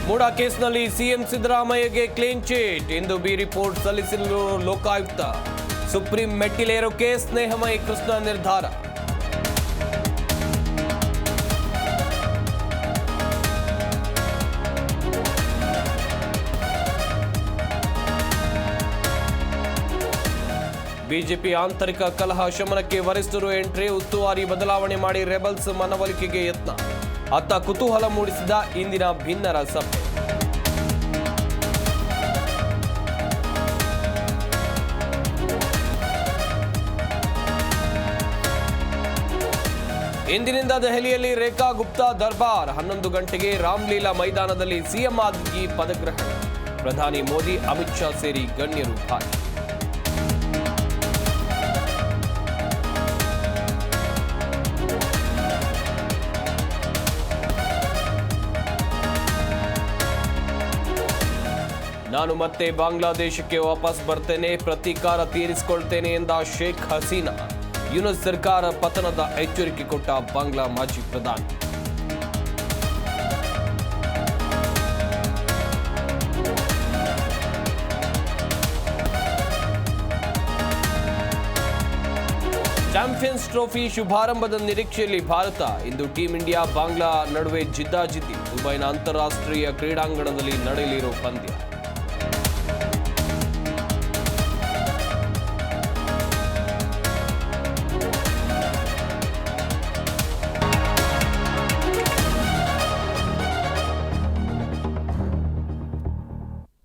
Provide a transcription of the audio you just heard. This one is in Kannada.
ಮೂಡಾ ಕೇಸ್ನಲ್ಲಿ ಸಿಎಂ ಸಿದ್ದರಾಮಯ್ಯಗೆ ಕ್ಲೀನ್ ಚಿಟ್. ಇಂದು ಬಿ ರಿಪೋರ್ಟ್ ಸಲ್ಲಿಸಲು ಲೋಕಾಯುಕ್ತ. ಸುಪ್ರೀಂ ಮೆಟ್ಟಿಲೇರೋಕೆ ಸ್ನೇಹಮಯಿ ಕೃಷ್ಣ ನಿರ್ಧಾರ. ಬಿಜೆಪಿ ಆಂತರಿಕ ಕಲಹ ಶಮನಕ್ಕೆ ವರಿಷ್ಠರು ಎಂಟ್ರಿ. ಉಸ್ತುವಾರಿ ಬದಲಾವಣೆ ಮಾಡಿ ರೆಬಲ್ಸ್ ಮನವೊಲಿಕೆಗೆ ಯತ್ನ. ಅತ್ತ ಕುತೂಹಲ ಮೂಡಿಸಿದ ಇಂದಿನ ಭಿನ್ನರ ಸಭೆ. ಇಂದಿನಿಂದ ದೆಹಲಿಯಲ್ಲಿ ರೇಖಾ ಗುಪ್ತಾ ದರ್ಬಾರ್. 11 ಗಂಟೆಗೆ ರಾಮ್ಲೀಲಾ ಮೈದಾನದಲ್ಲಿ ಸಿಎಂ ಆಗಿ ಪದಗ್ರಹಣ. ಪ್ರಧಾನಿ ಮೋದಿ, ಅಮಿತ್ ಶಾ ಸೇರಿ ಗಣ್ಯರು ಭಾಗಿ. ನಾನು ಮತ್ತೆ ಬಾಂಗ್ಲಾದೇಶಕ್ಕೆ ವಾಪಸ್ ಬರ್ತೇನೆ, ಪ್ರತೀಕಾರ ತೀರಿಸಿಕೊಳ್ತೇನೆ ಎಂದ ಶೇಖ್ ಹಸೀನಾ. ಯೂನುಸ್ ಸರ್ಕಾರ ಪತನದ ಎಚ್ಚರಿಕೆ ಕೊಟ್ಟ ಬಾಂಗ್ಲಾ ಮಾಜಿ ಪ್ರಧಾನಿ. ಚಾಂಪಿಯನ್ಸ್ ಟ್ರೋಫಿ ಶುಭಾರಂಭದ ನಿರೀಕ್ಷೆಯಲ್ಲಿ ಭಾರತ. ಇಂದು ಟೀಂ ಇಂಡಿಯಾ ಬಾಂಗ್ಲಾ ನಡುವೆ ಜಿದ್ದಾಜಿದ್ದಿ. ದುಬೈನ ಅಂತಾರಾಷ್ಟ್ರೀಯ ಕ್ರೀಡಾಂಗಣದಲ್ಲಿ ನಡೆಯಲಿರೋ ಪಂದ್ಯ.